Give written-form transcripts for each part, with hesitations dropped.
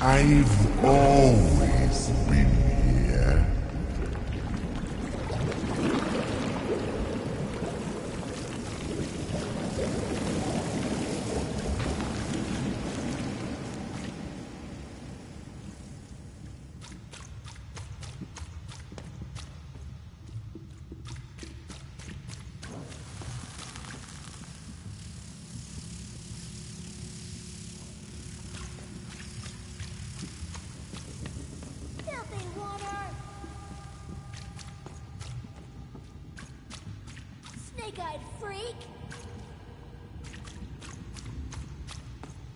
I've always been here. Snake-eyed freak!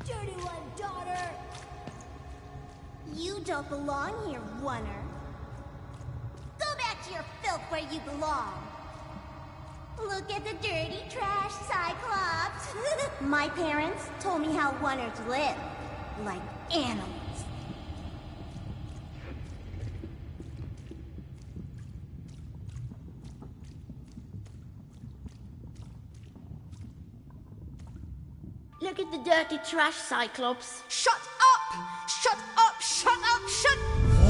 Dirty one, daughter! You don't belong here, Oner. Go back to your filth where you belong. Look at the dirty trash, Cyclops. My parents told me how Oners live. Like animals. Look at the dirty trash, Cyclops. Shut up! Shut up! Shut up! Shut...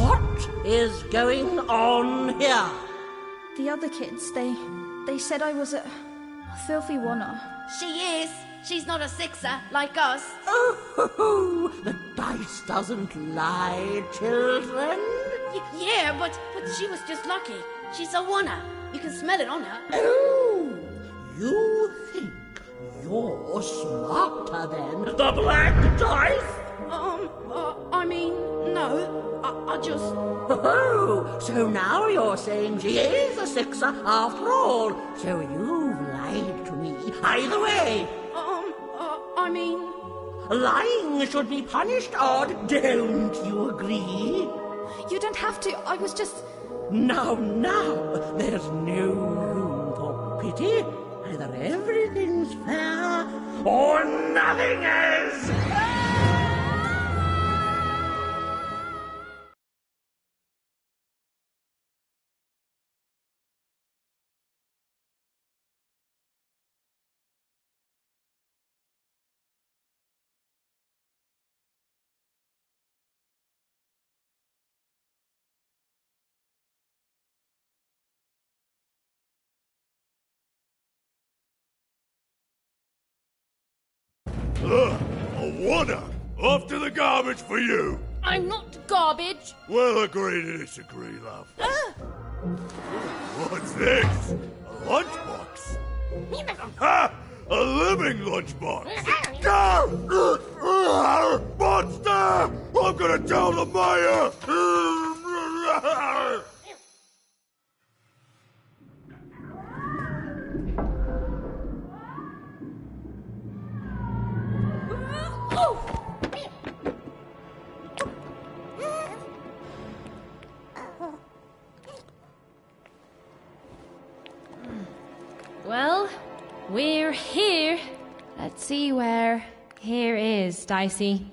What is going on here? The other kids, they said I was a filthy Oner. She is. She's not a sixer, like us. Oh, the dice doesn't lie, children. Yeah, but she was just lucky. She's a Oner. You can smell it on her. Oh, you think you're smarter than the black dice? I mean, no. I just... Oh, so now you're saying she is a sixer after all. So you've lied to me. Either way. I mean... Lying should be punished, Odd. Don't you agree? You don't have to. I was just... Now, there's no room for pity. Either everything's fair, or nothing is! Ugh, a Oner! Off to the garbage for you! I'm not garbage. We'll agree to disagree, love. What's this? A lunchbox? Ha! A living lunchbox! Go! Monster! I'm gonna tell the mayor! Well, we're here. Let's see where here is, Dicey.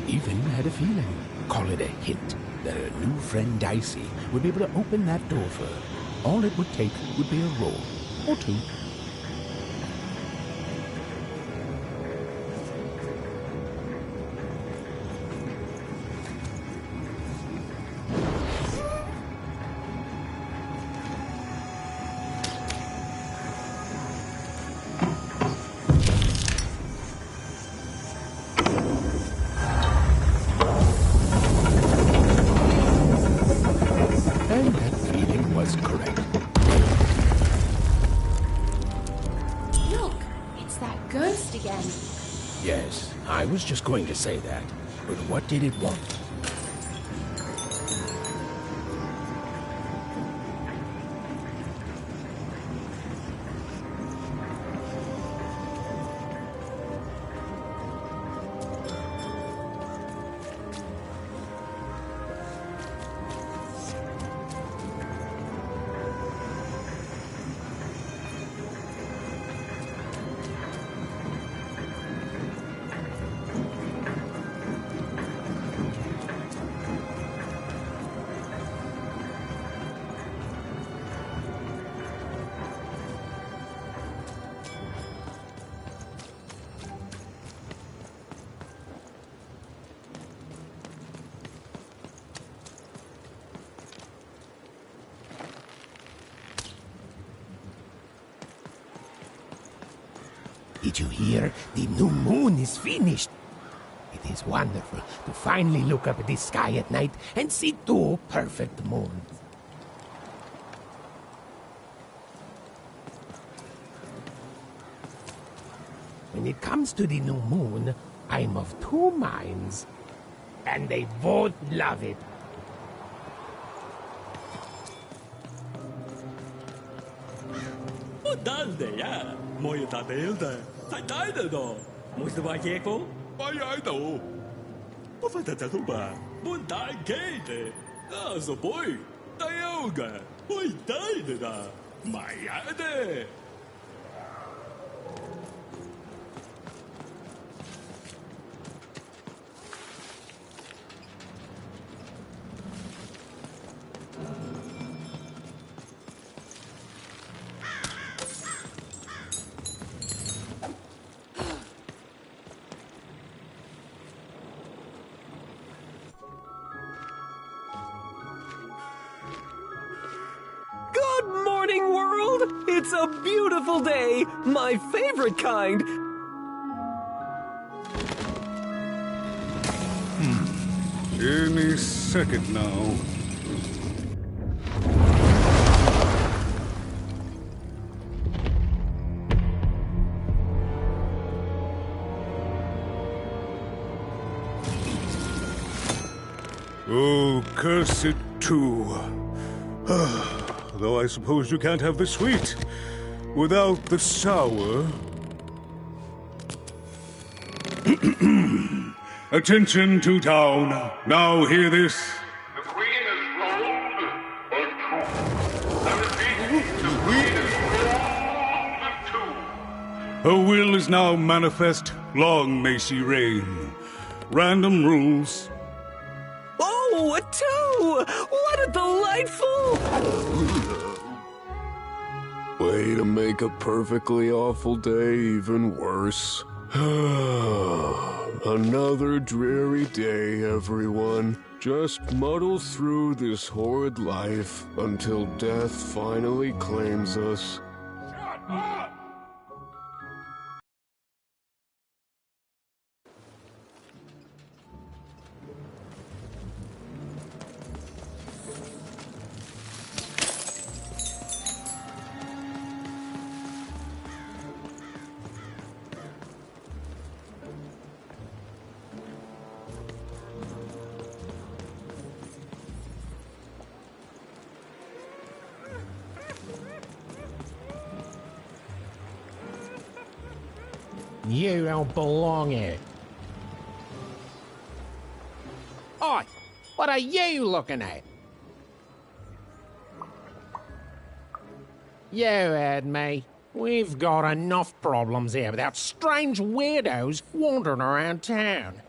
Even had a feeling, call it a hint, that her new friend Dicey would be able to open that door for her. All it would take would be a roll, or two. And that feeling was correct. Look, it's that ghost again. Yes, I was just going to say that. But what did it want? Did you hear? The new moon is finished. It is wonderful to finally look up at the sky at night and see two perfect moons. When it comes to the new moon, I'm of two minds. And they both love it. Dande ya, moje ta beelden. Hij tijden dan. Moest er wat jekko? Maar jij dan? Of het het roepa? Moet daar kijken. Dat is een boy. Dat yoga. Hoi tijden dan. Maar jij de. Good morning, world! It's a beautiful day, my favorite kind. Any second now. Oh, curse it too. Though I suppose you can't have the sweet without the sour. Attention to town. Now hear this. The Queen is rolled or true. I repeat, the Queen is rolled too. Her will is now manifest. Long may she reign. Random rules. Oh, a two! What a delightful... Way to make a perfectly awful day even worse. Another dreary day, everyone. Just muddle through this horrid life until death finally claims us. Shut up! You don't belong here. Oi! What are you looking at? You heard me. We've got enough problems here without strange weirdos wandering around town.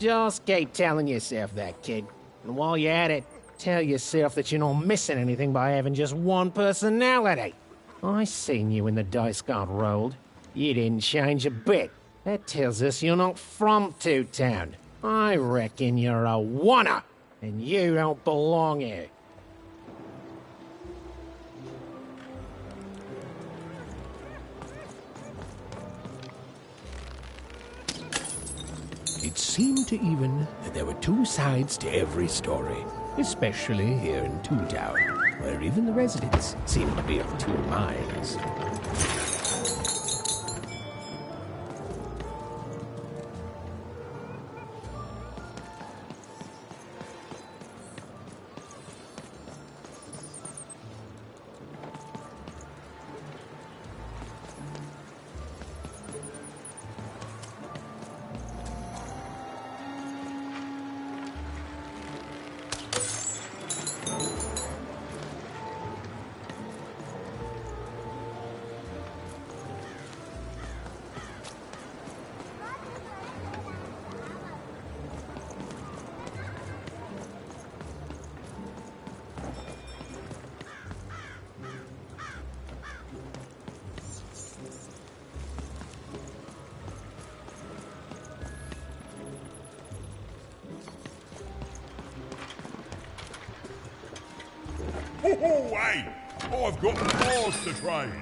Just keep telling yourself that, kid. And while you're at it, tell yourself that you're not missing anything by having just one personality. I seen you when the dice got rolled. You didn't change a bit. That tells us you're not from Two-Town. I reckon you're a oner, and you don't belong here. It seemed to even that there were two sides to every story, especially here in Two-Town, where even the residents seem to be of two minds. Hey, I've got cards to trade.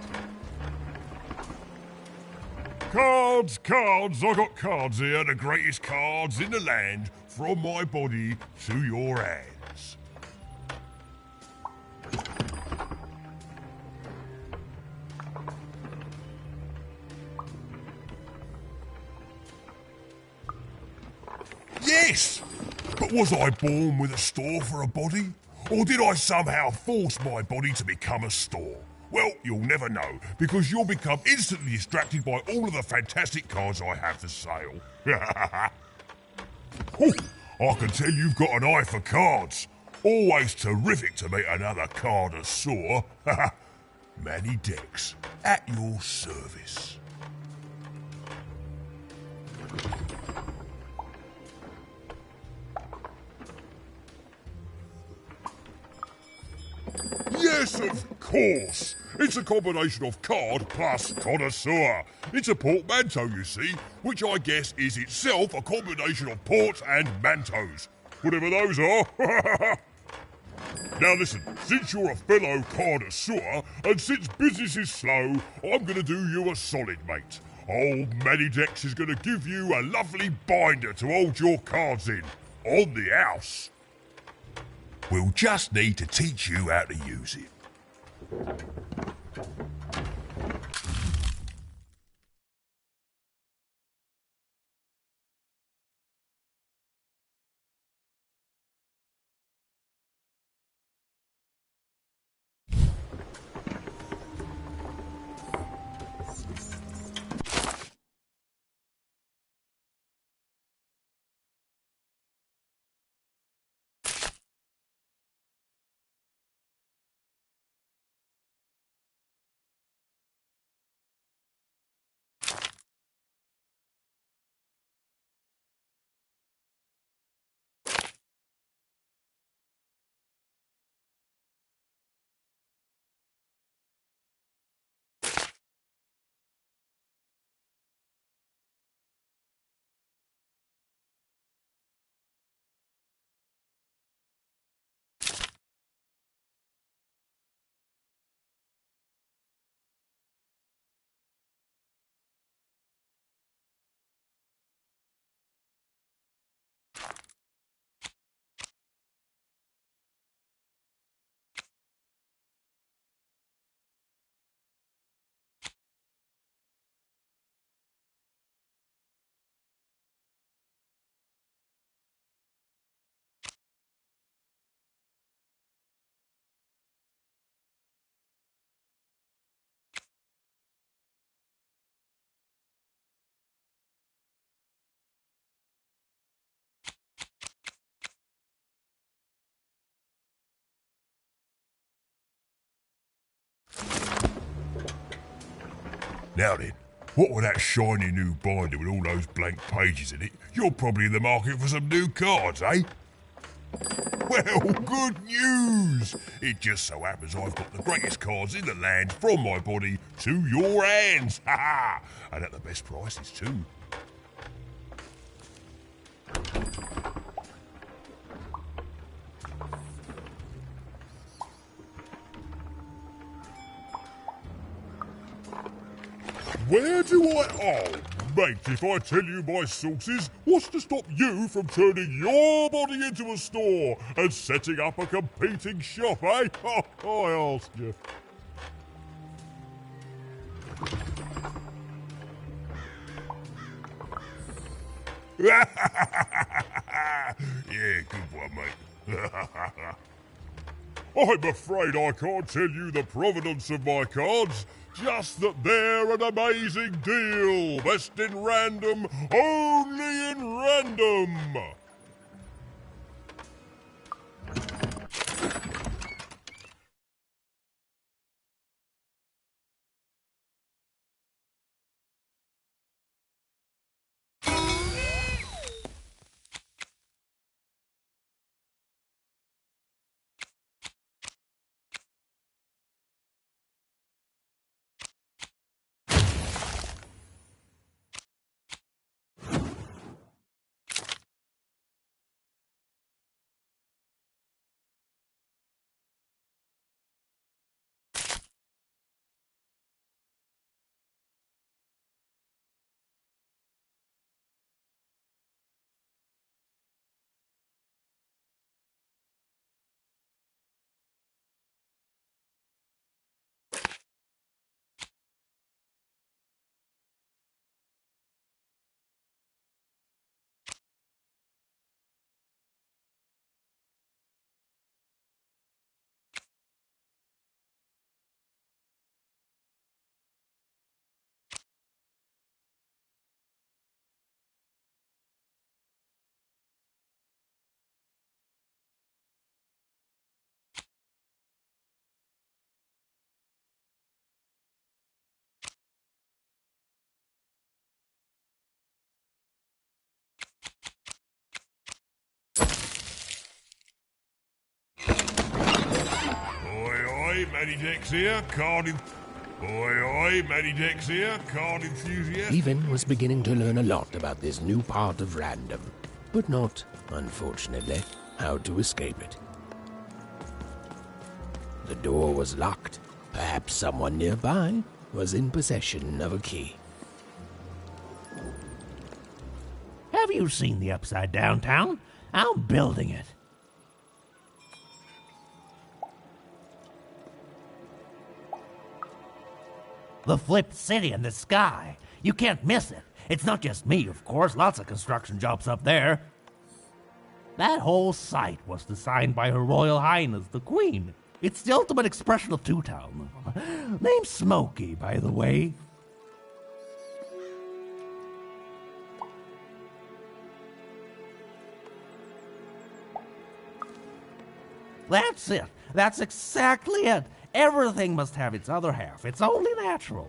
Cards, cards, I got cards here, the greatest cards in the land, from my body to your hands. Yes! But was I born with a store for a body? Or did I somehow force my body to become a store? Well, you'll never know, because you'll become instantly distracted by all of the fantastic cards I have for sale. Ooh, I can tell you've got an eye for cards. Always terrific to meet another Cardosaur. Many decks, at your service. Yes, of course. It's a combination of card plus connoisseur. It's a portmanteau, you see, which I guess is itself a combination of ports and mantos. Whatever those are. Now listen, since you're a fellow connoisseur, and since business is slow, I'm going to do you a solid, mate. Old Manidex is going to give you a lovely binder to hold your cards in. On the house. We'll just need to teach you how to use it. Now then, what with that shiny new binder with all those blank pages in it, you're probably in the market for some new cards, eh? Well, good news! It just so happens I've got the greatest cards in the land from my body to your hands. Ha ha! And at the best prices too. Where do I... Oh, mate, if I tell you my sources, what's to stop you from turning your body into a store and setting up a competing shop, eh? Oh, I asked you. Yeah, good one, mate. I'm afraid I can't tell you the provenance of my cards, just that they're an amazing deal, best in random, only in random. Manidex here, Oi, Manidex here, card enthusiast. Even was beginning to learn a lot about this new part of random, but not, unfortunately, how to escape it. The door was locked. Perhaps someone nearby was in possession of a key. Have you seen the Upside Downtown? I'm building it. The flipped city in the sky. You can't miss it. It's not just me, of course. Lots of construction jobs up there. That whole site was designed by Her Royal Highness, the Queen. It's the ultimate expression of Two-Town. Name's Smokey, by the way. That's it. That's exactly it. Everything must have its other half. It's only natural.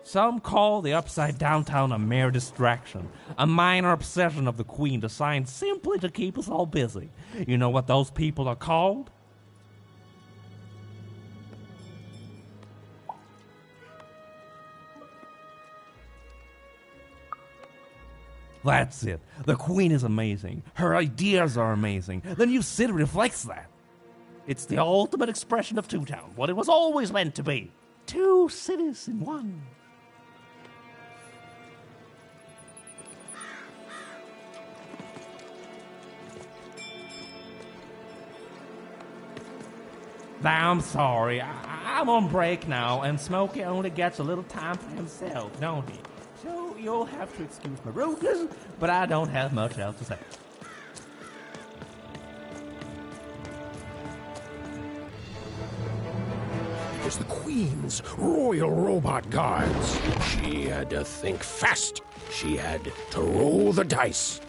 Some call the Upside Downtown a mere distraction, a minor obsession of the Queen designed simply to keep us all busy. You know what those people are called? That's it. The Queen is amazing. Her ideas are amazing. The new city reflects that. It's the ultimate expression of Two-Town, what it was always meant to be. Two cities in one. I'm sorry. I'm on break now, and Smokey only gets a little time for himself, don't he? So you'll have to excuse my rudeness, but I don't have much else to say. It was the Queen's Royal Robot Guards. She had to think fast. She had to roll the dice.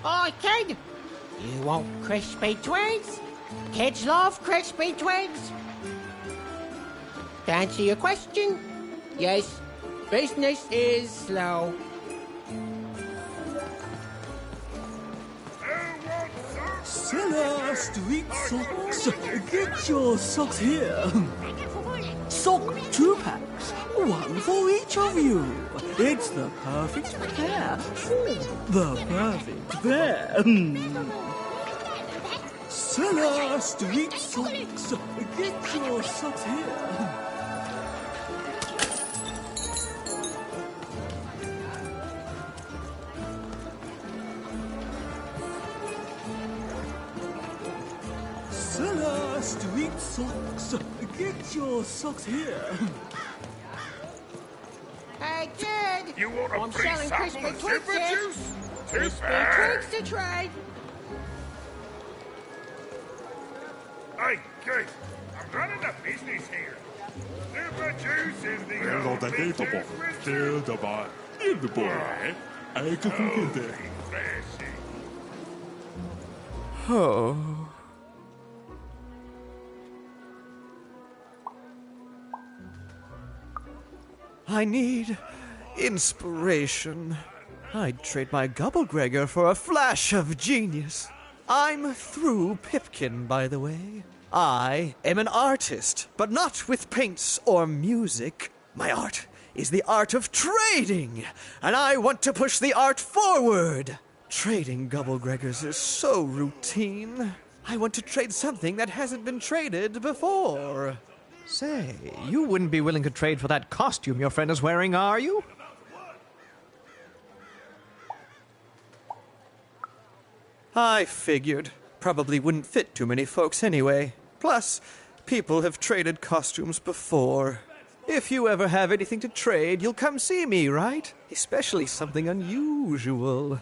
Hi, kid. You want crispy twigs? Kids love crispy twigs. To answer your question, yes, business is slow. Cellar Street Socks. Get your socks here. Sock 2-packs. One for each of you. It's the perfect pair for the perfect pair. Cellar Street Socks. Get your socks here. Cellar Street Socks. Get your socks here. Hey, kid. You want a I'm free selling sample crispy of twigs zipper here. juice? Too Crispy bad. twigs to trade. Hey, kid, I'm running a business here. Zipper juice is the only difference. Kildebar. Kildebar. I can forget that. Oh. I need inspiration. I'd trade my Gubblegregor for a flash of genius. I'm through Pipkin, by the way. I am an artist, but not with paints or music. My art is the art of trading, and I want to push the art forward. Trading Gubblegregors is so routine. I want to trade something that hasn't been traded before. Say, you wouldn't be willing to trade for that costume your friend is wearing, are you? I figured. Probably wouldn't fit too many folks anyway. Plus, people have traded costumes before. If you ever have anything to trade, you'll come see me, right? Especially something unusual.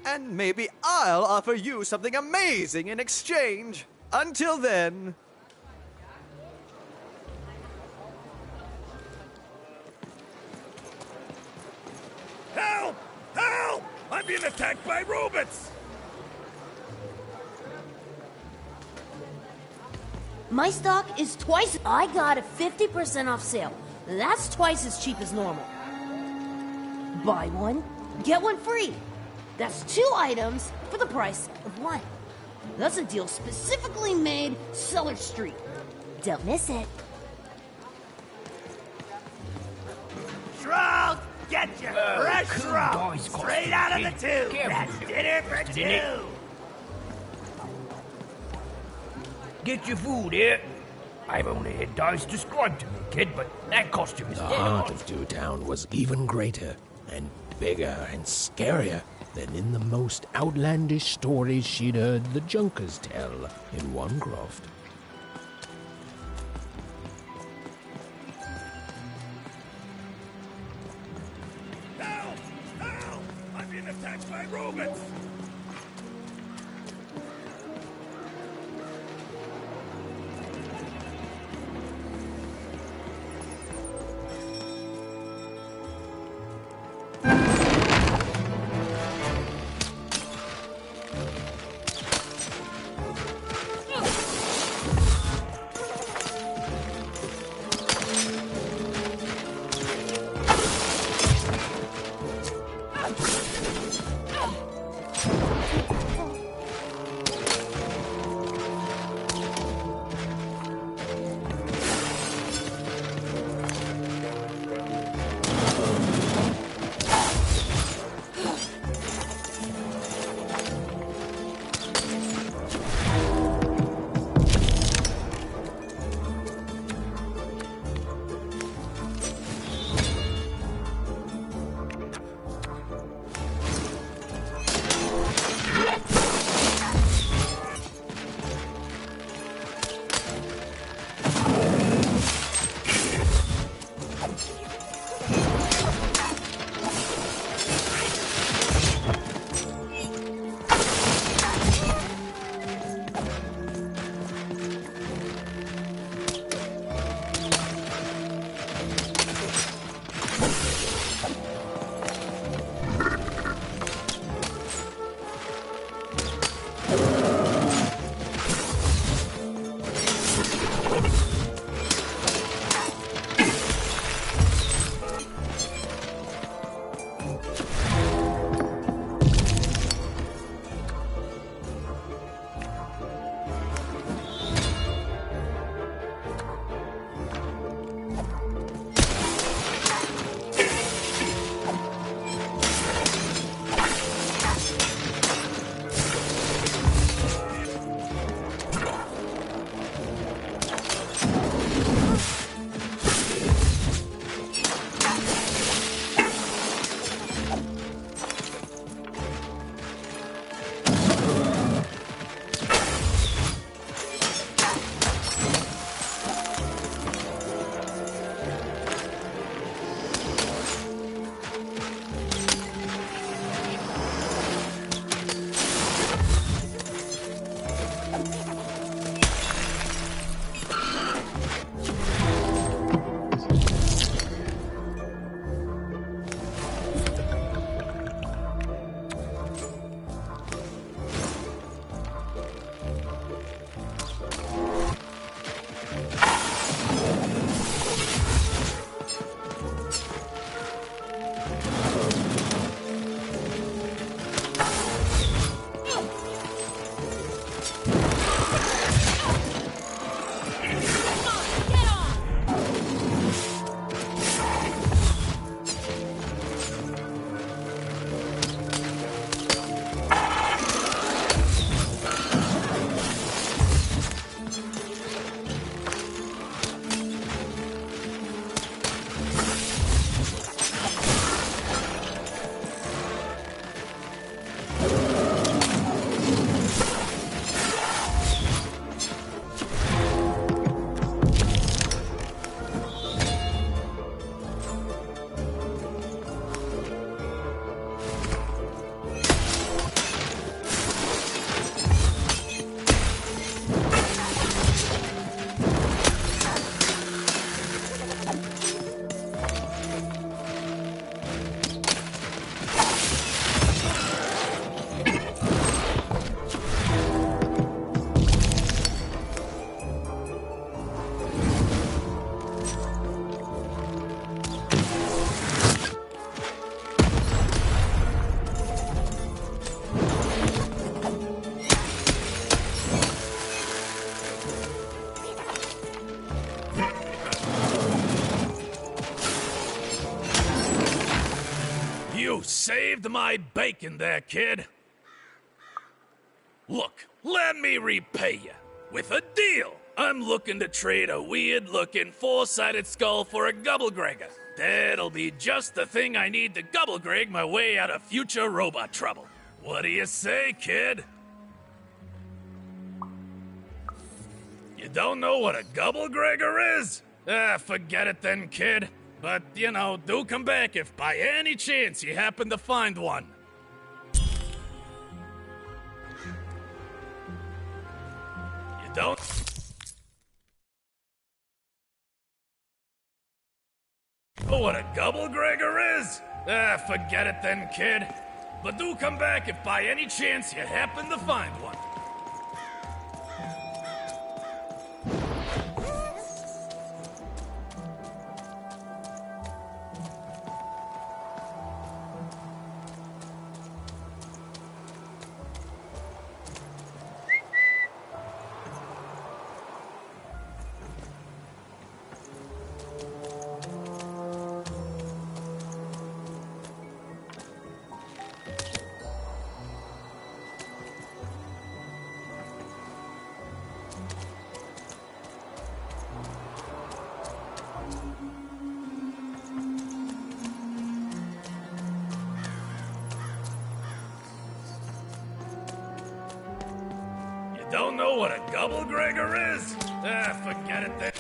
And maybe I'll offer you something amazing in exchange. Until then... Help! Help! I'm being attacked by robots! My stock is twice. I got a 50% off sale. That's twice as cheap as normal. Buy one, get one free. That's 2 items for the price of 1. That's a deal specifically made Cellar Street. Don't miss it. Shroud! Get your fresh shroud! Straight out of the tube! That's dinner for 2! Get your food here. I've only had dice described to me, kid, but that costume is... The heart of Two Town was even greater and bigger and scarier than in the most outlandish stories she'd heard the Junkers tell in Onecroft. Help! Help! I'm being attacked by robots! You saved my bacon there, kid. Look, let me repay you with a deal. I'm looking to trade a weird-looking four-sided skull for a Gubblegregger. That'll be just the thing I need to Gubblegreg my way out of future robot trouble. What do you say, kid? You don't know what a Gubblegregger is? Forget it then, kid. But, you know, do come back if by any chance you happen to find one. You don't... know what a Gubblegregger is? Forget it then, kid. But do come back if by any chance you happen to find one. Don't know what a Gubblegregger is? Forget it then.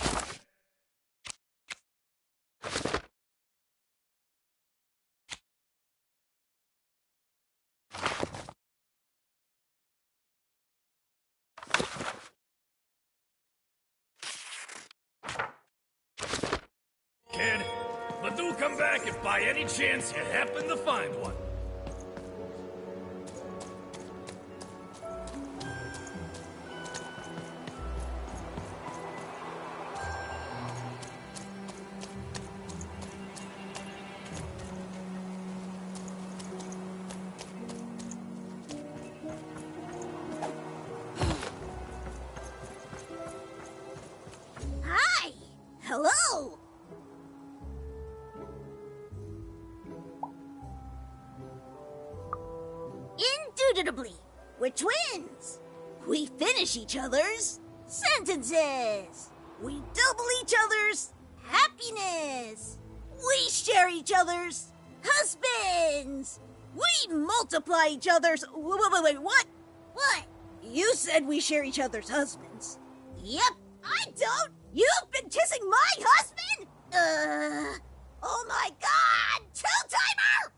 Kid, but do come back if by any chance you happen to find one. Hi! Hello! Indubitably, we're twins. We finish each other's sentences. We double each other's happiness. We share each other's husbands. We multiply each other's... Wait, what? What? You said we share each other's husbands. Yep, I don't. You've been kissing my husband? Oh my God! Two-timer!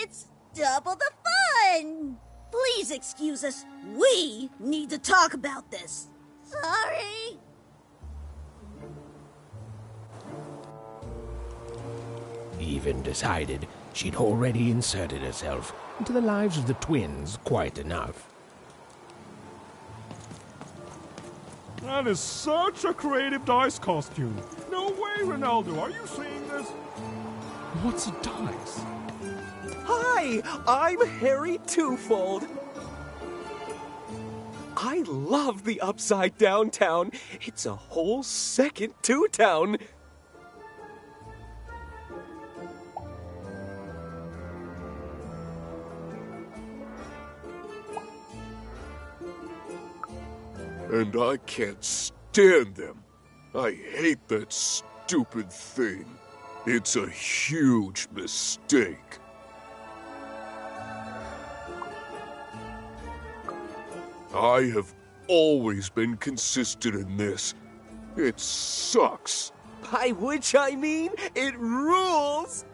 It's double the fun. Please excuse us. We need to talk about this. Sorry. Even decided she'd already inserted herself into the lives of the twins quite enough. That is such a creative dice costume. No way, Ronaldo, are you seeing this? What's a dice? Hi, I'm Harry Twofold. I love the Upside Down Town. It's a whole second Two-Town. And I can't stand them. I hate that stupid thing. It's a huge mistake. I have always been consistent in this. It sucks. By which I mean, it rules!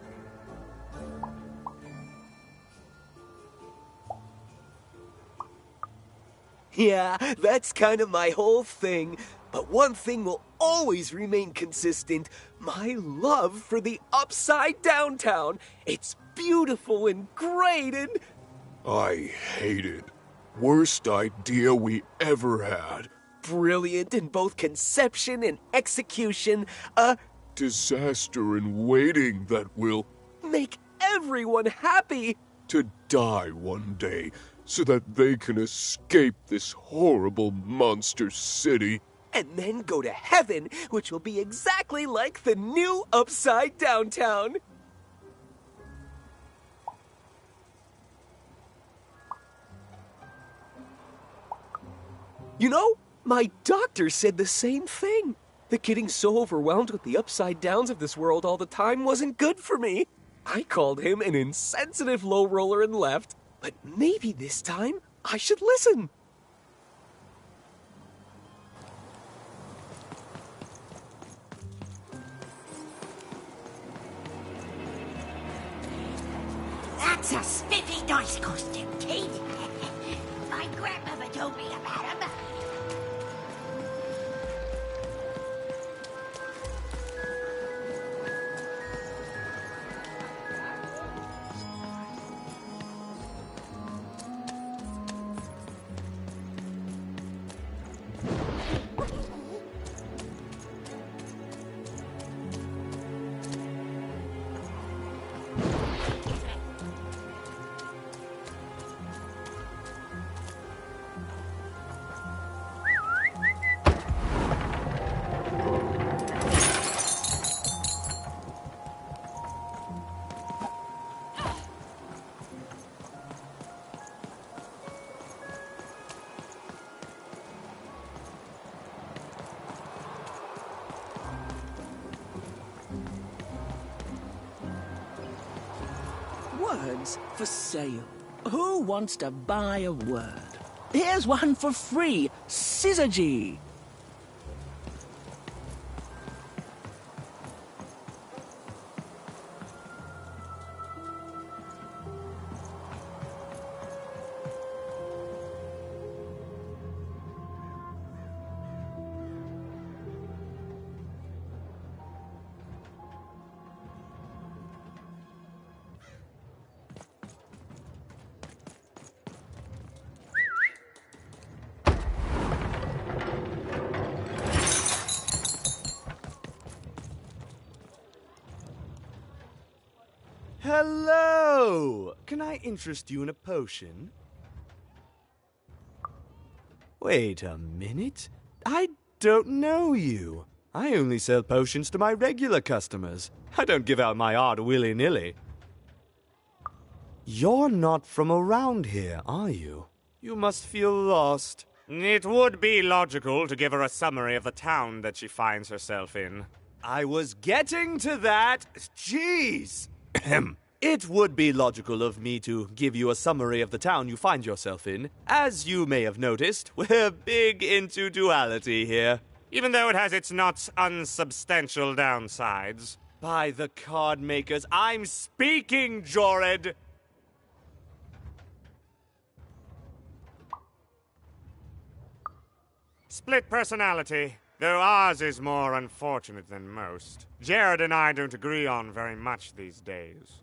Yeah, that's kind of my whole thing. But one thing will always remain consistent. My love for the Upside Down Town. It's beautiful and great and... I hate it. Worst idea we ever had. Brilliant in both conception and execution. A disaster in waiting that will make everyone happy. To die one day so that they can escape this horrible monster city. And then go to heaven, which will be exactly like the new Upside Down Town. You know, my doctor said the same thing. That getting so overwhelmed with the upside downs of this world all the time wasn't good for me. I called him an insensitive low roller and left, but maybe this time I should listen. That's a spiffy dice costume, kid. My grandmother told me about him. Words for sale. Who wants to buy a word? Here's one for free. Syzygy. Hello! Can I interest you in a potion? Wait a minute. I don't know you. I only sell potions to my regular customers. I don't give out my art willy-nilly. You're not from around here, are you? You must feel lost. It would be logical to give her a summary of the town that she finds herself in. I was getting to that. Jeez! It would be logical of me to give you a summary of the town you find yourself in. As you may have noticed, we're big into duality here. Even though it has its not unsubstantial downsides. By the card makers, I'm speaking, Jorid! Split personality, though ours is more unfortunate than most. Jared and I don't agree on very much these days.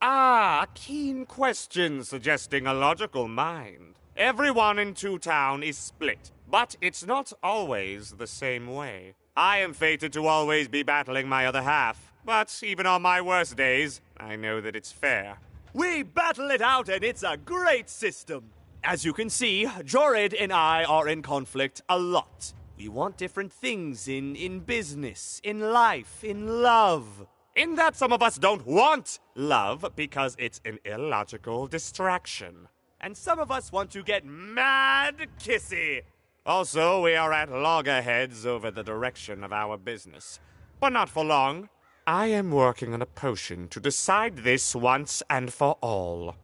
Ah, a keen question suggesting a logical mind. Everyone in Two Town is split, but it's not always the same way. I am fated to always be battling my other half, but even on my worst days, I know that it's fair. We battle it out and it's a great system. As you can see, Jorid and I are in conflict a lot. We want different things in business, in life, in love. In that some of us don't want love because it's an illogical distraction. And some of us want to get mad kissy. Also, we are at loggerheads over the direction of our business. But not for long. I am working on a potion to decide this once and for all.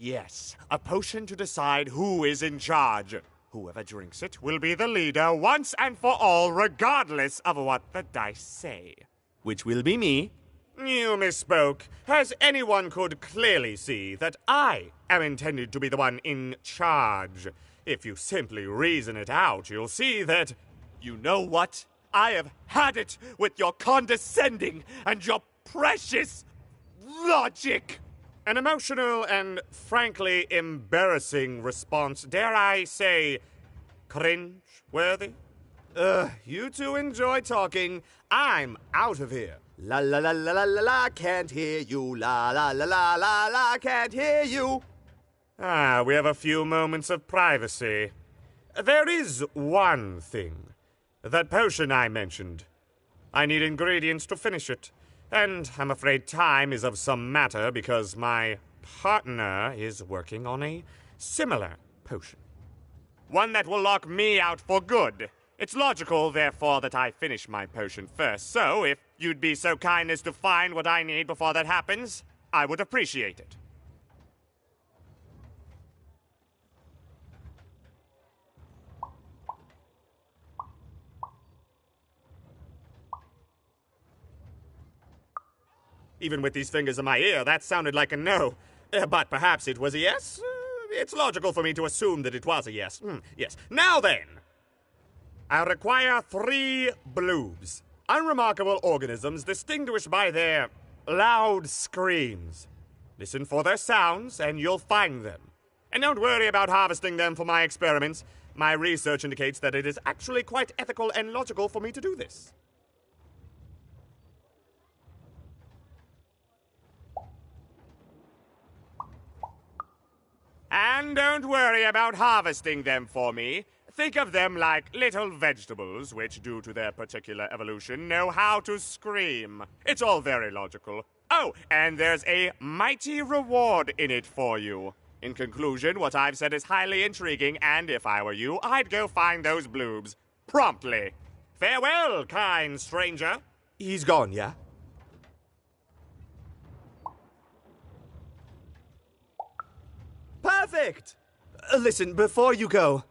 Yes, a potion to decide who is in charge. Whoever drinks it will be the leader once and for all, regardless of what the dice say. Which will be me. You misspoke, as anyone could clearly see that I am intended to be the one in charge. If you simply reason it out, you'll see that... You know what? I have had it with your condescending and your precious logic. An emotional and frankly embarrassing response, dare I say, cringe-worthy? You two enjoy talking. I'm out of here. La la la la la la la, can't hear you. La la la la la la, can't hear you. Ah, we have a few moments of privacy. There is one thing. That potion I mentioned. I need ingredients to finish it. And I'm afraid time is of some matter because my partner is working on a similar potion. One that will lock me out for good. It's logical, therefore, that I finish my potion first. So, if you'd be so kind as to find what I need before that happens, I would appreciate it. Even with these fingers in my ear, that sounded like a no. But perhaps it was a yes? It's logical for me to assume that it was a yes. Yes. Now then, I require 3 bloobs. Unremarkable organisms distinguished by their loud screams. Listen for their sounds, and you'll find them. And don't worry about harvesting them for my experiments. My research indicates that it is actually quite ethical and logical for me to do this. And don't worry about harvesting them for me. Think of them like little vegetables, which, due to their particular evolution, know how to scream. It's all very logical. Oh, and there's a mighty reward in it for you. In conclusion, what I've said is highly intriguing, and if I were you, I'd go find those bloobs. Promptly. Farewell, kind stranger. He's gone, yeah? Perfect! Listen, before you go,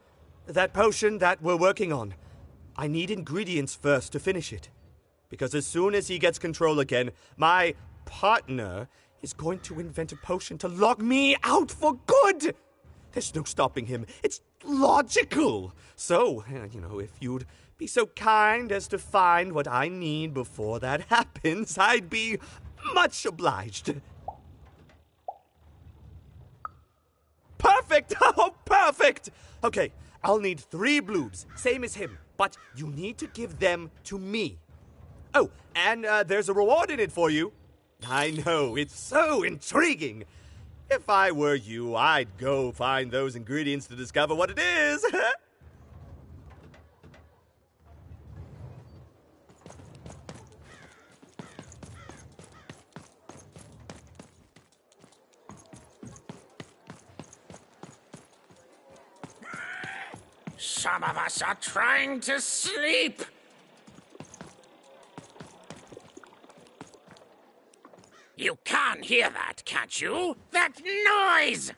that potion that we're working on, I need ingredients first to finish it. Because as soon as he gets control again, my partner is going to invent a potion to lock me out for good! There's no stopping him. It's logical. So, if you'd be so kind as to find what I need before that happens, I'd be much obliged. Perfect! Oh, perfect! Okay, I'll need 3 bloobs, same as him, but you need to give them to me. Oh, and there's a reward in it for you. I know, it's so intriguing. If I were you, I'd go find those ingredients to discover what it is. Some of us are trying to sleep. You can't hear that, can't you? That noise!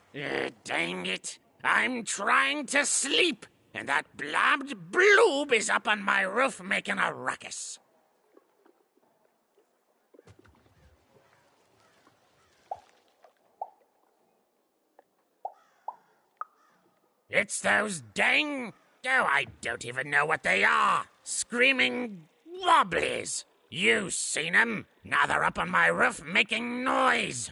Dang it. I'm trying to sleep, and that blabbed bloob is up on my roof making a ruckus. It's those dang... Oh, I don't even know what they are. Screaming wobblies. You've seen them. Now they're up on my roof making noise.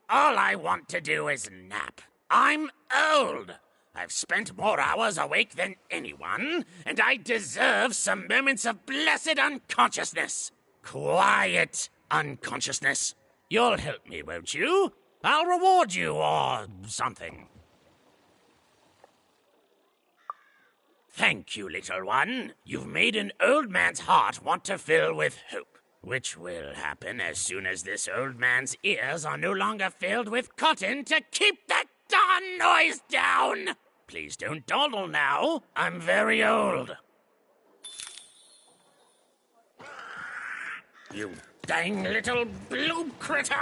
All I want to do is nap. I'm old. I've spent more hours awake than anyone, and I deserve some moments of blessed unconsciousness. Quiet unconsciousness. You'll help me, won't you? I'll reward you or something. Thank you, little one. You've made an old man's heart want to fill with hope, which will happen as soon as this old man's ears are no longer filled with cotton to keep that darn noise down. Please don't dawdle now. I'm very old. You dang little blue critter!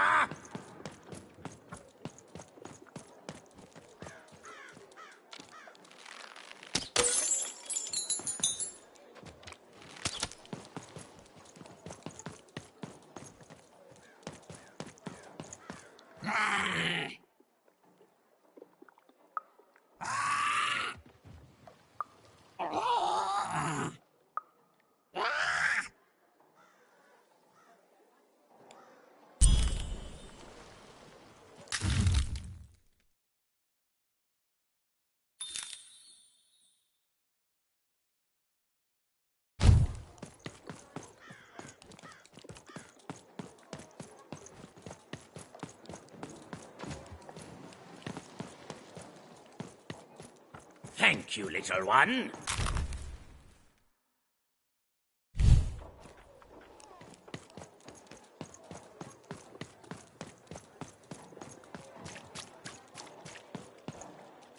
Thank you, little one.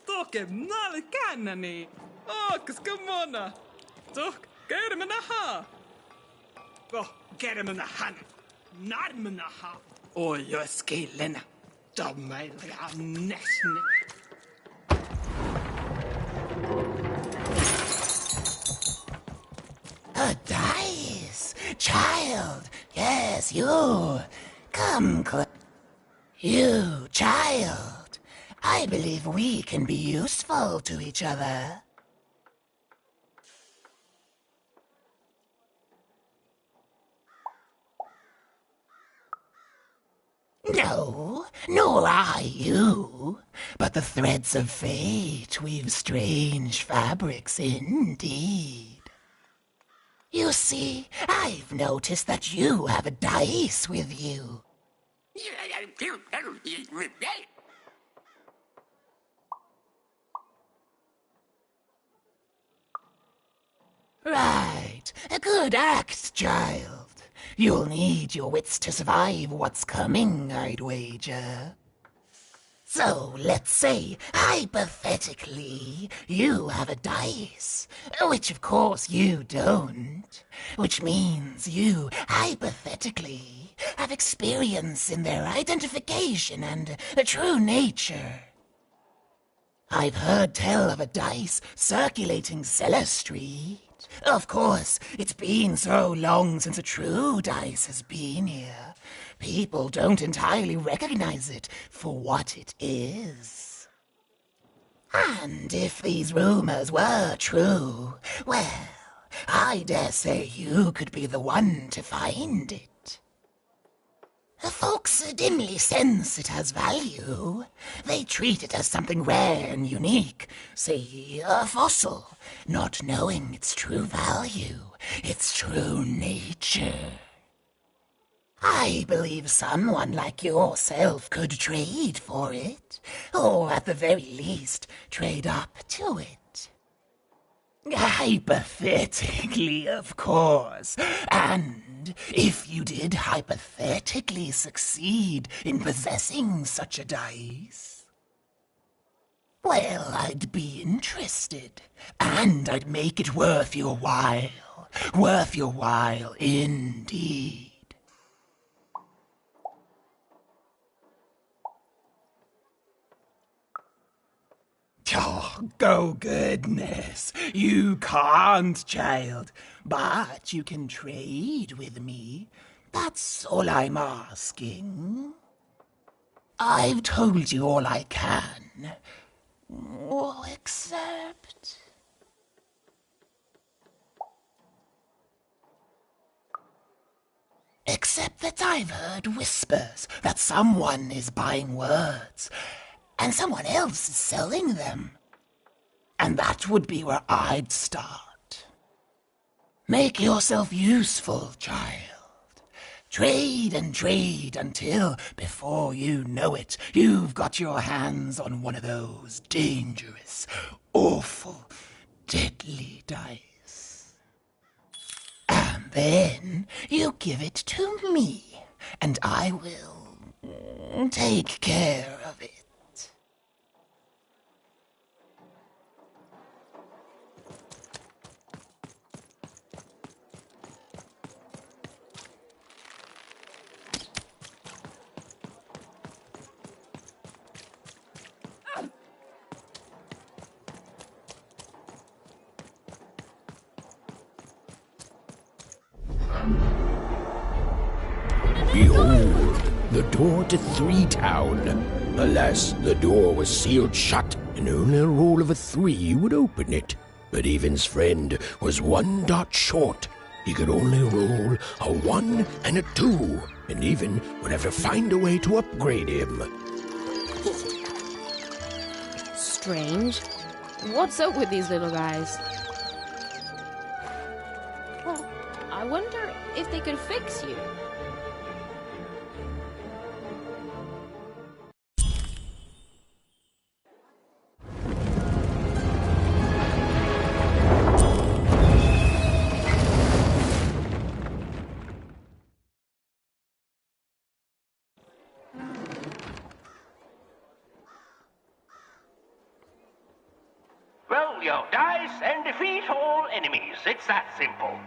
Toke nale kannani. Ookas kamona. Tok, get him in the ha. Oh, get him in the han. Not him in the ha. Oh, you're skillena. Dommel, ja, nästan. A dice! Child! Yes, you! Come, you, child! I believe we can be useful to each other. No, nor I you. But the threads of fate weave strange fabrics indeed. You see, I've noticed that you have a dice with you. Right, a good act, child. You'll need your wits to survive what's coming, I'd wager. So, let's say, hypothetically, you have a dice, which of course you don't, which means you, hypothetically, have experience in their identification and true nature. I've heard tell of a dice circulating Cellar Street. Of course, it's been so long since a true dice has been here. People don't entirely recognize it for what it is. And if these rumors were true, well, I dare say you could be the one to find it. Folks dimly sense it has value. They treat it as something rare and unique, say a fossil, not knowing its true value, its true nature. I believe someone like yourself could trade for it, or at the very least, trade up to it. Hypothetically, of course, and if you did hypothetically succeed in possessing such a dice, well, I'd be interested, and I'd make it worth your while indeed. Oh, go goodness, you can't, child, but you can trade with me. That's all I'm asking. I've told you all I can, except... Except that I've heard whispers that someone is buying words, and someone else is selling them. And that would be where I'd start. Make yourself useful, child. Trade and trade until, before you know it, you've got your hands on one of those dangerous, awful, deadly dice. And then you give it to me, and I will take care of it. Behold, the door to Three Town. Alas, the door was sealed shut, and only a roll of a 3 would open it. But Evan's friend was 1 dot short. He could only roll a 1 and a 2, and Evan would have to find a way to upgrade him. Strange. What's up with these little guys? Well, I wonder if they could fix you. your dice and defeat all enemies. It's that simple.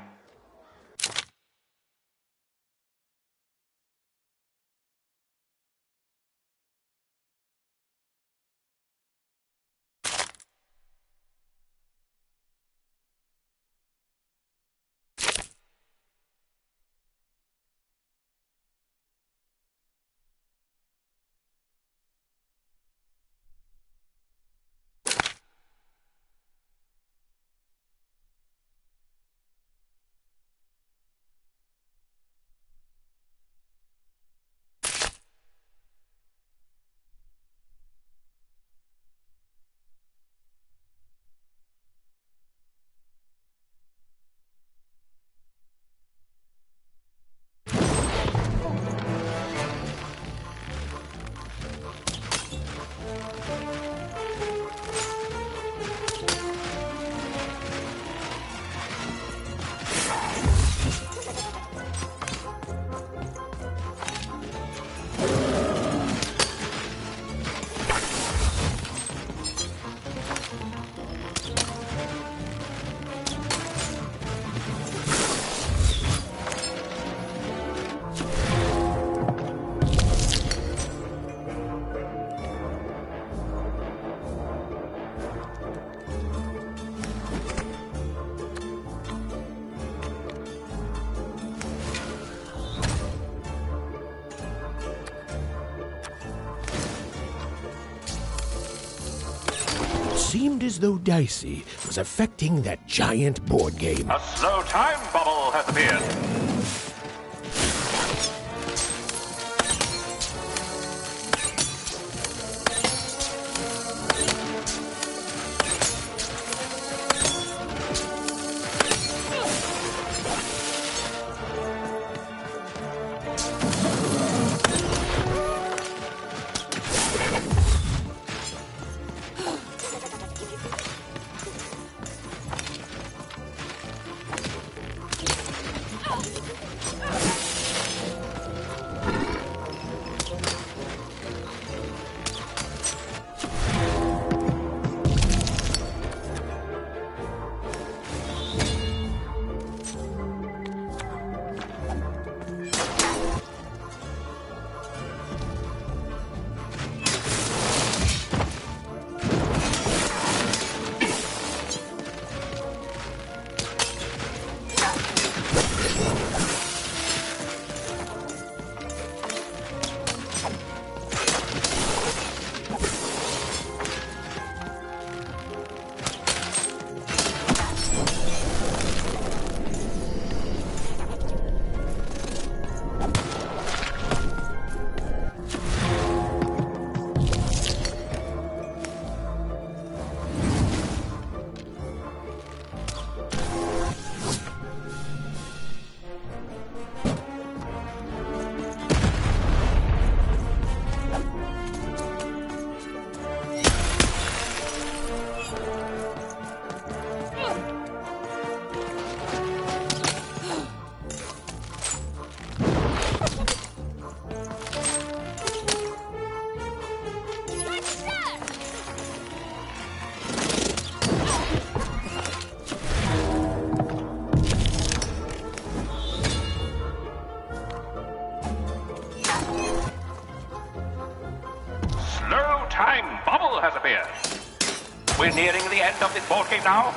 Seemed as though Dicey was affecting that giant board game. A slow time bubble has appeared. Has appeared. We're nearing the end of this board game now.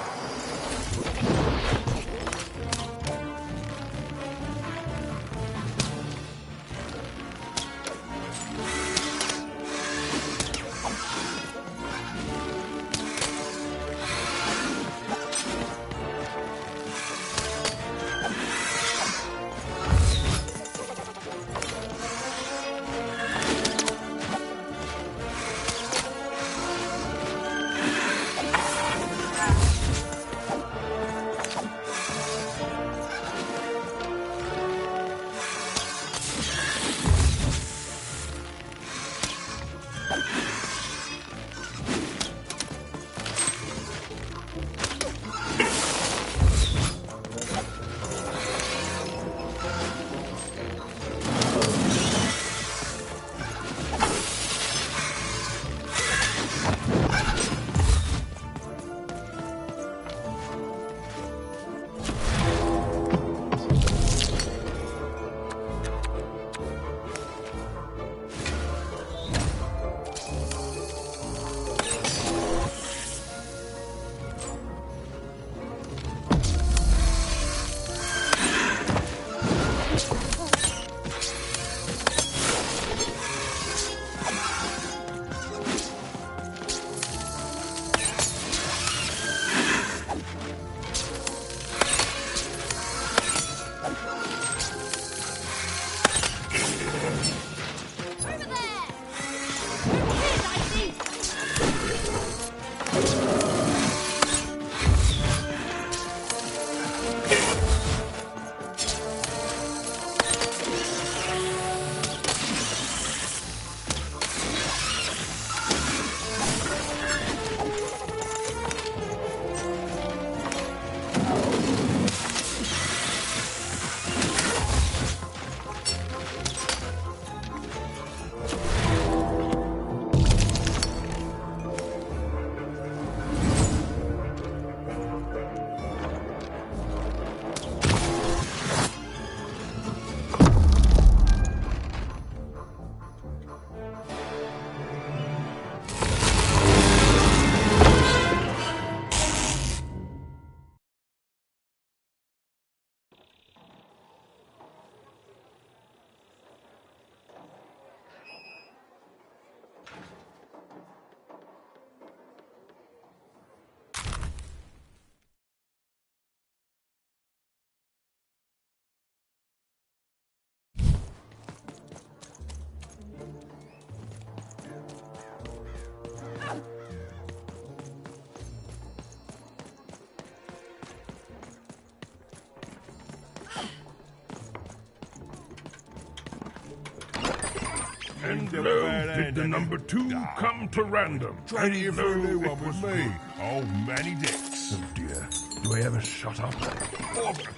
Hello, did the number 2 come to random? And no, it was me. Oh, Manny Dix. Oh dear. Do I ever shut up?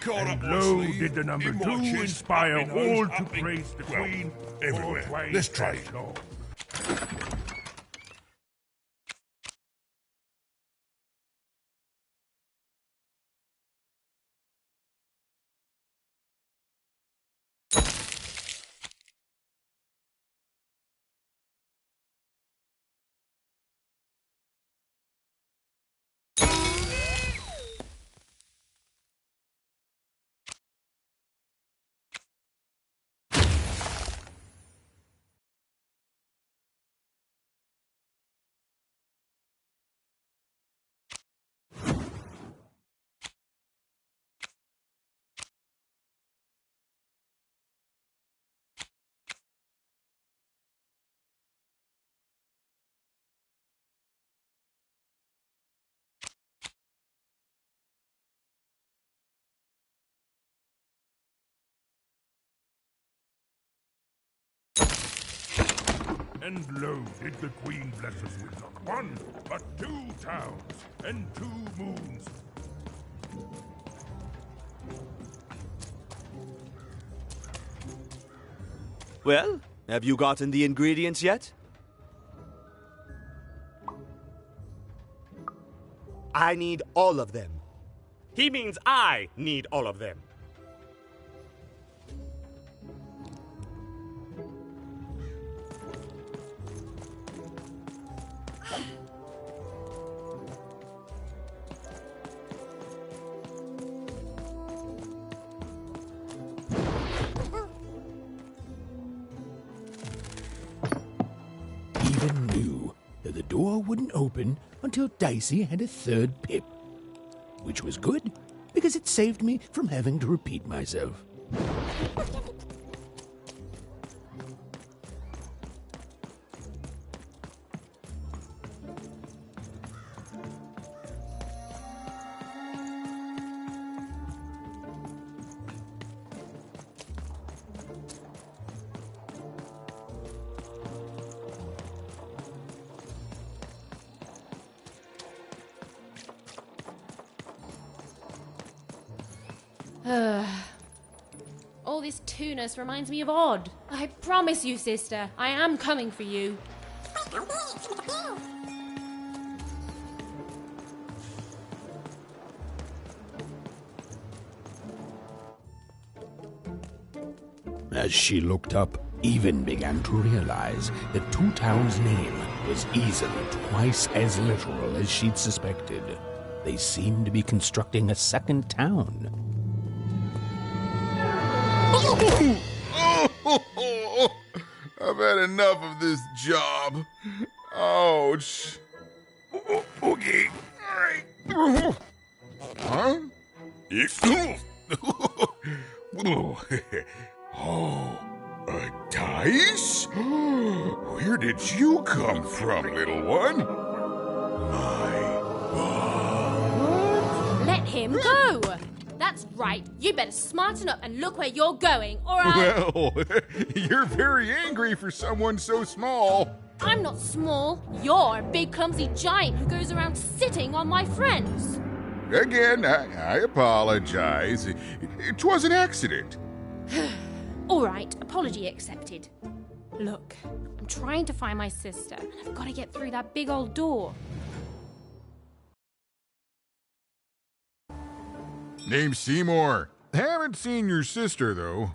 And lo, did the number 2 inspire all to praise the Queen? Everywhere. Let's try it. And lo, did the Queen bless us with not 1, but 2 towns and 2 moons. Well, have you gotten the ingredients yet? I need all of them. He means I need all of them. Even knew that the door wouldn't open until Dicey had a 3rd pip. Which was good, because it saved me from having to repeat myself. All this tunus reminds me of Odd. I promise you, sister, I am coming for you. As she looked up, Even began to realize that Two Town's name was easily twice as literal as she'd suspected. They seemed to be constructing a second town. I've had enough of this job. Ouch. Okay. Huh? Oh, a dice? Where did you come from, little one? Let him go! That's right. You better smarten up and look where you're going, or Well, you're very angry for someone so small. I'm not small. You're a big, clumsy giant who goes around sitting on my friends. Again, I apologize. It was an accident. All right, apology accepted. Look, I'm trying to find my sister, and I've got to get through that big old door. Name's Seymour. Haven't seen your sister, though.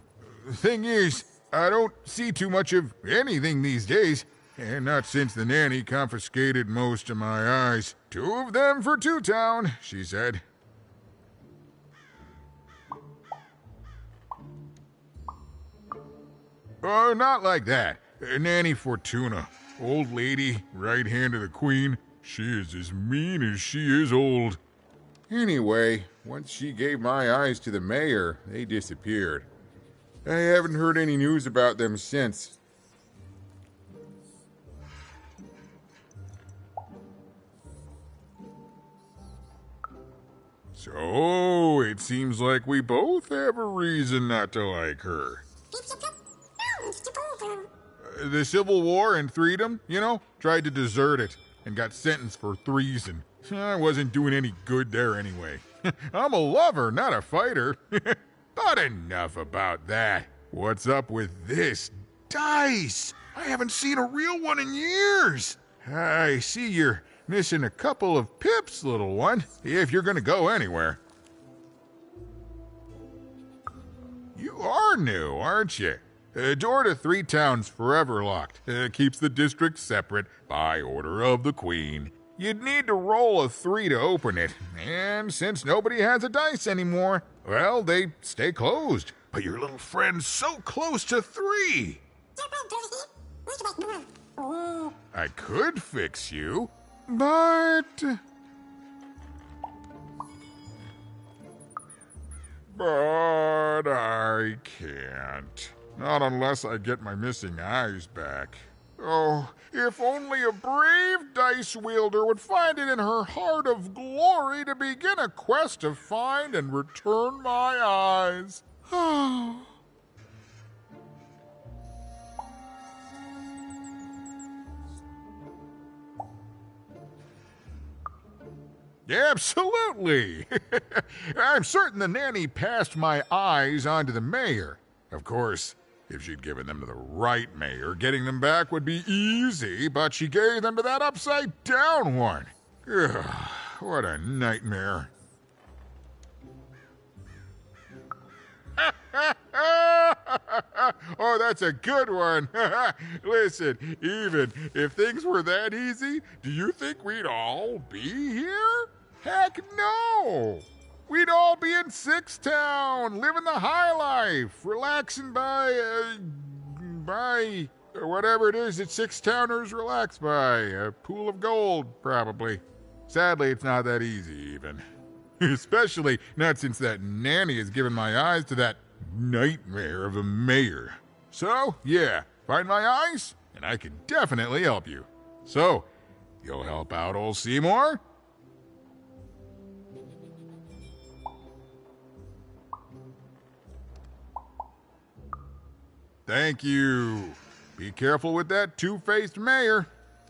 Thing is, I don't see too much of anything these days, and not since the nanny confiscated most of my eyes. 2 of them for Two Town, she said. Oh, not like that. Nanny Fortuna. Old lady, right hand of the Queen. She is as mean as she is old. Anyway, once she gave my eyes to the mayor, they disappeared. I haven't heard any news about them since. So, it seems like we both have a reason not to like her. The Civil War and Freedom, you know? Tried to desert it and got sentenced for treason. I wasn't doing any good there anyway. I'm a lover, not a fighter. But enough about that. What's up with this dice? I haven't seen a real one in years. I see you're missing a couple of pips, little one, if you're gonna go anywhere. You are new, aren't you? Door to Three Town's forever locked. Keeps the district separate by order of the Queen. You'd need to roll a 3 to open it, and since nobody has a dice anymore, well, they stay closed. But your little friend's so close to 3. I could fix you, but I can't. Not unless I get my missing eyes back. Oh, if only a brave dice wielder would find it in her heart of glory to begin a quest to find and return my eyes. Oh. Absolutely. I'm certain the nanny passed my eyes on to the mayor. Of course, if she'd given them to the right mayor, getting them back would be easy, but she gave them to that upside-down one. Ugh, what a nightmare. Oh, that's a good one. Listen, even if things were that easy, do you think we'd all be here? Heck no! We'd all be in Sixtown, living the high life, relaxing by whatever it is that Sixtowners relax by. A pool of gold, probably. Sadly, it's not that easy, even. Especially not since that nanny has given my eyes to that nightmare of a mayor. So, yeah, find my eyes, and I can definitely help you. So, you'll help out old Seymour? Thank you. Be careful with that two-faced mayor.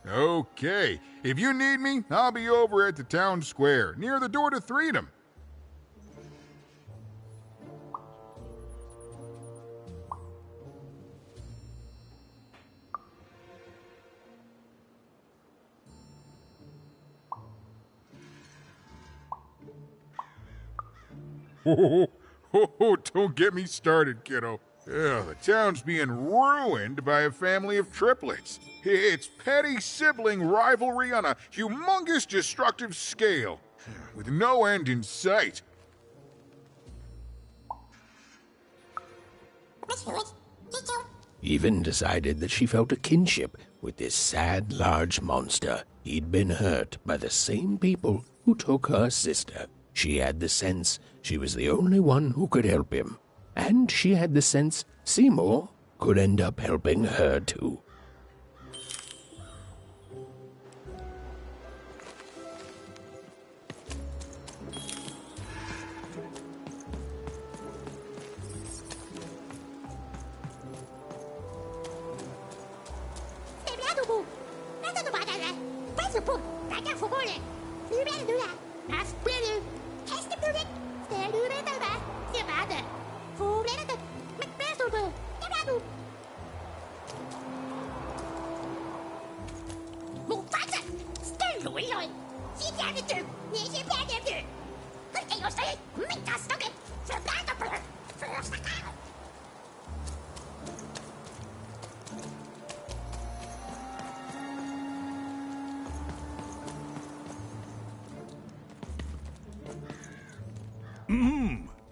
Okay, if you need me, I'll be over at the town square, near the door to Freedom. Don't get me started, kiddo. The town's being ruined by a family of triplets. It's petty sibling rivalry on a humongous destructive scale, with no end in sight. Even decided that she felt a kinship with this sad, large monster. He'd been hurt by the same people who took her sister. She had the sense she was the only one who could help him. And she had the sense Seymour could end up helping her too.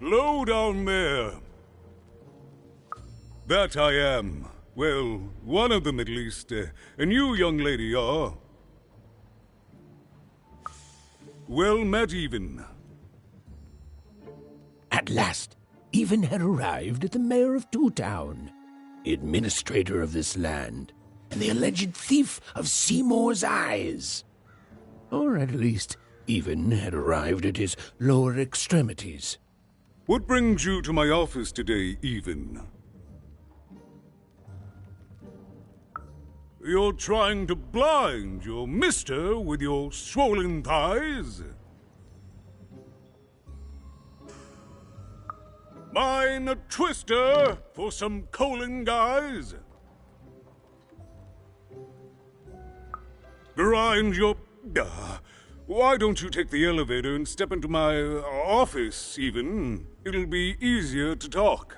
Low down there. That I am. Well, one of them at least. And you, young lady, are... well met, Even. At last, Even had arrived at the mayor of Two Town, administrator of this land, and the alleged thief of Seymour's eyes. Or at least, Even had arrived at his lower extremities. What brings you to my office today, Even? you're trying to blind your mister with your swollen thighs? Mine a twister for some colon guys? Grind your... why don't you take the elevator and step into my office, even? It'll be easier to talk.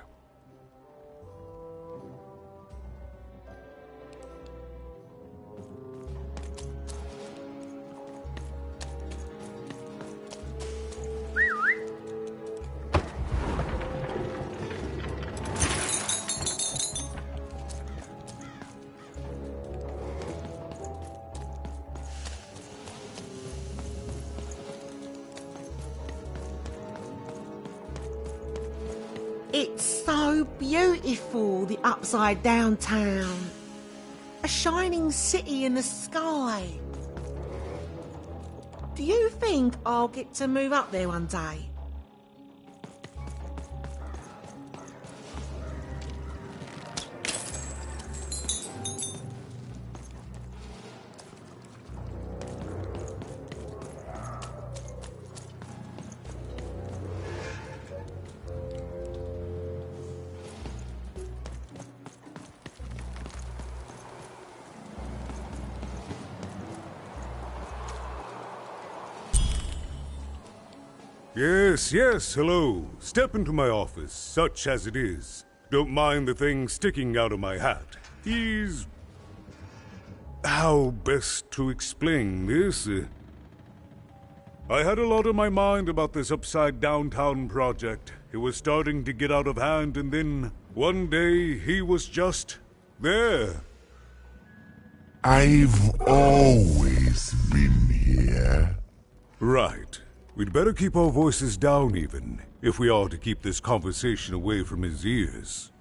It's so beautiful, the upside down town. A shining city in the sky. Do you think I'll get to move up there one day? Yes, hello. Step into my office, such as it is. Don't mind the thing sticking out of my hat. He's... how best to explain this? I had a lot on my mind about this upside downtown project. It was starting to get out of hand, and then one day he was just there. I've always been here. Right. We'd better keep our voices down even, if we are to keep this conversation away from his ears.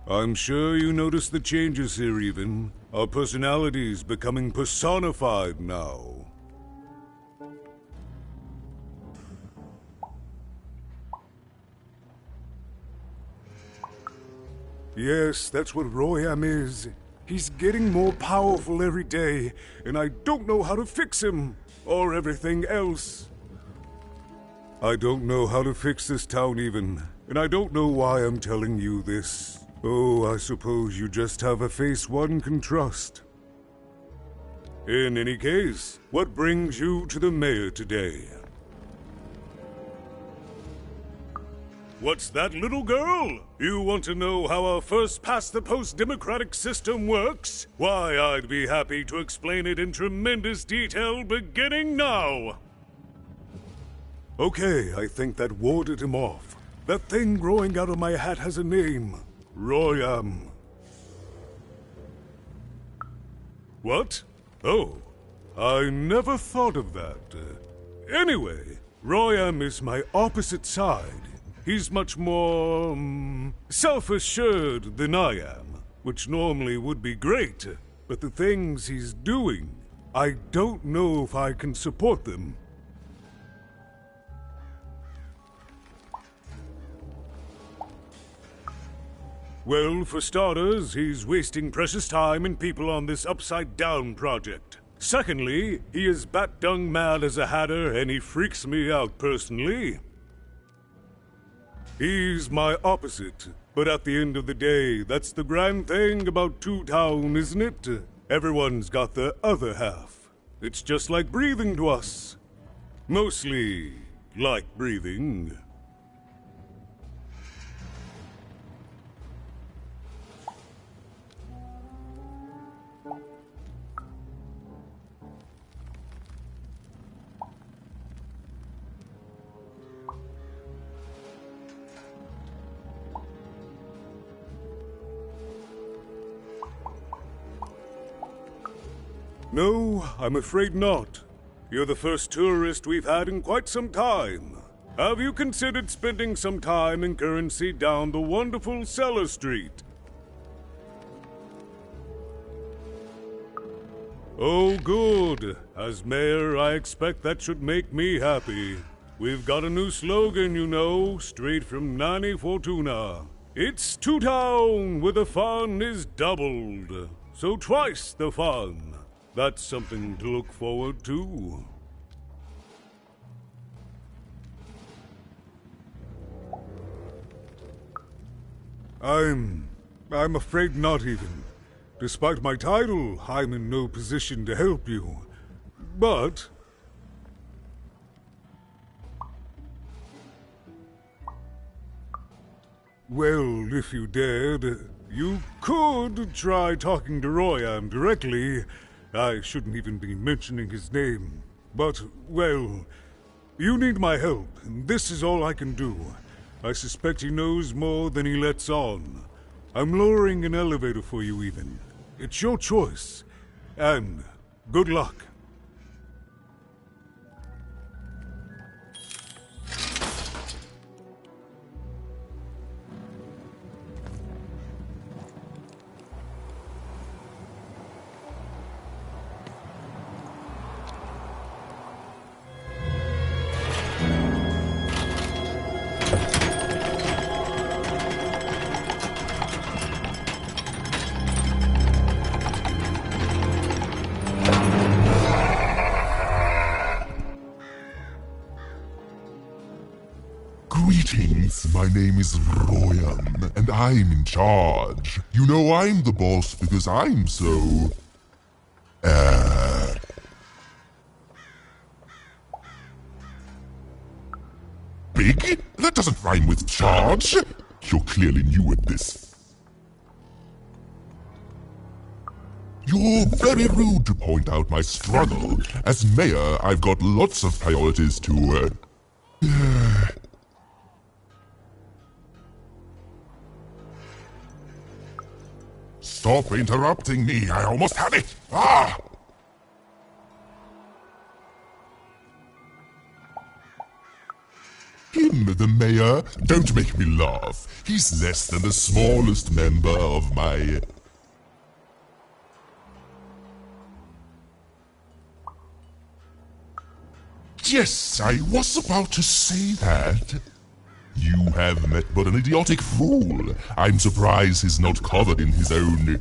I'm sure you noticed the changes here even. Our personalities becoming personified now. Yes, that's what Royam is. He's getting more powerful every day, and I don't know how to fix him. Or everything else. I don't know how to fix this town even, and I don't know why I'm telling you this. Oh, I suppose you just have a face one can trust. In any case, what brings you to the mayor today? What's that, little girl? You want to know how our first-past-the-post democratic system works? Why, I'd be happy to explain it in tremendous detail beginning now. Okay, I think that warded him off. That thing growing out of my hat has a name. Royam. What? Oh, I never thought of that. Anyway, Royam is my opposite side. He's much more, self-assured than I am, which normally would be great, but the things he's doing, I don't know if I can support them. Well, for starters, he's wasting precious time and people on this upside-down project. Secondly, he is bat-dung mad as a hatter, and he freaks me out personally. He's my opposite, but at the end of the day, that's the grand thing about Two Town, isn't it? Everyone's got the other half. It's just like breathing to us. Mostly like breathing. No, I'm afraid not. You're the first tourist we've had in quite some time. Have you considered spending some time in currency down the wonderful Cellar Street? Oh, good. As mayor, I expect that should make me happy. We've got a new slogan, you know, straight from Nani Fortuna. It's Two Town, where the fun is doubled. So twice the fun. That's something to look forward to. I'm afraid not even. Despite my title, I'm in no position to help you. But... well, if you dared, you could try talking to Royan directly. I shouldn't even be mentioning his name. But, well, you need my help, and this is all I can do. I suspect he knows more than he lets on. I'm lowering an elevator for you even. It's your choice. And good luck. Greetings, my name is Royan, and I'm in charge. You know I'm the boss because I'm so... big? That doesn't rhyme with charge. You're clearly new at this. You're very rude to point out my struggle. As mayor, I've got lots of priorities to, Stop interrupting me, I almost had it! Ah! Him, the mayor? Don't make me laugh. He's less than the smallest member of my... Yes, I was about to say that. You have met but an idiotic fool. I'm surprised he's not covered in his own...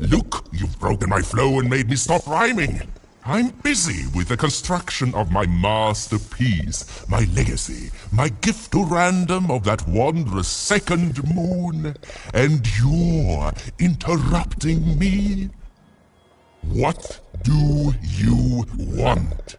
Look, you've broken my flow and made me stop rhyming. I'm busy with the construction of my masterpiece, my legacy, my gift to random of that wondrous second moon. And you're interrupting me? What do you want?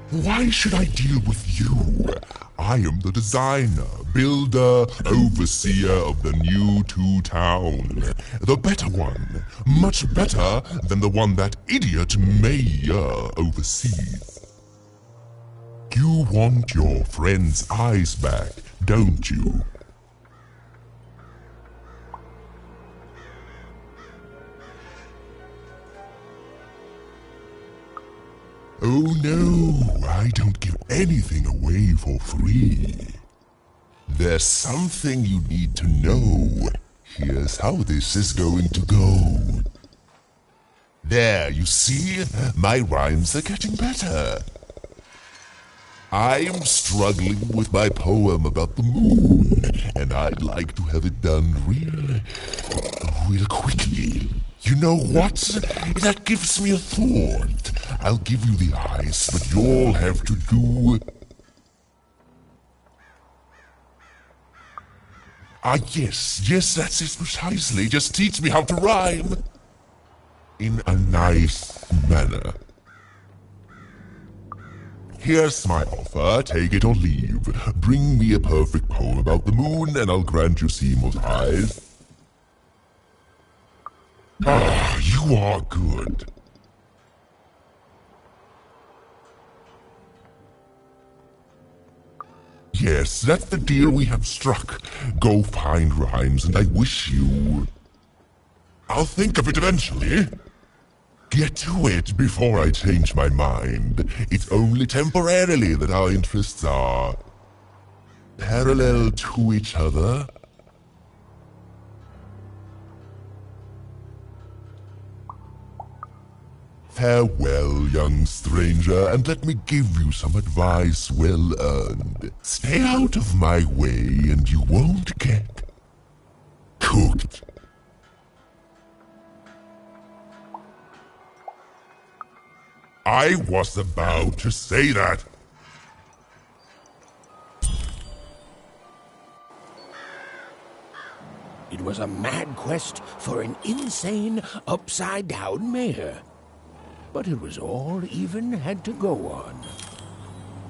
Why should I deal with you? I am the designer, builder, overseer of the new town. The better one. Much better than the one that idiot mayor oversees. You want your friend's eyes back, don't you? Oh no, I don't give anything away for free. There's something you need to know. Here's how this is going to go. There, you see? My rhymes are getting better. I'm struggling with my poem about the moon, and I'd like to have it done real quickly. You know what? That gives me a thought. I'll give you the eyes, but you'll have to do... yes, that's it precisely. Just teach me how to rhyme. In a nice manner. Here's my offer, take it or leave. Bring me a perfect poem about the moon, and I'll grant you Seymour's eyes. Ah, you are good. Yes, that's the deal we have struck. Go find rhymes, and I wish you... I'll think of it eventually. Get to it before I change my mind. It's only temporarily that our interests are... parallel to each other. Farewell, young stranger, and let me give you some advice well earned. Stay out of my way and you won't get cooked. I was about to say that. It was a mad quest for an insane, upside-down mayor. But it was all even had to go on.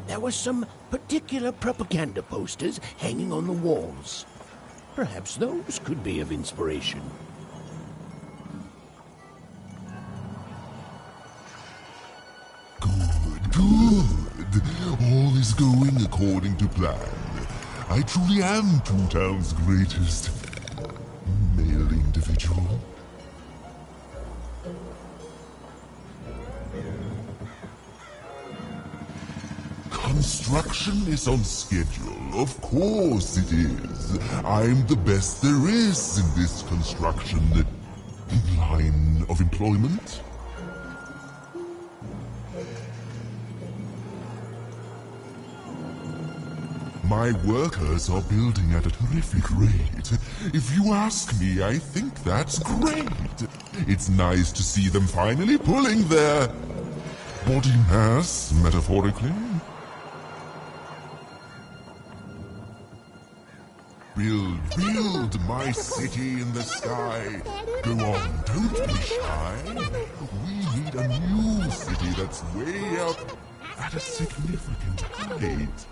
There were some particular propaganda posters hanging on the walls. Perhaps those could be of inspiration. Good. All is going according to plan. I truly am Toontown's greatest male individual. Construction is on schedule. Of course it is. I'm the best there is in this construction line of employment. My workers are building at a terrific rate. If you ask me, I think that's great. It's nice to see them finally pulling their body mass, metaphorically. Build my city in the sky. Go on, don't be shy. We need a new city that's way up at a significant height.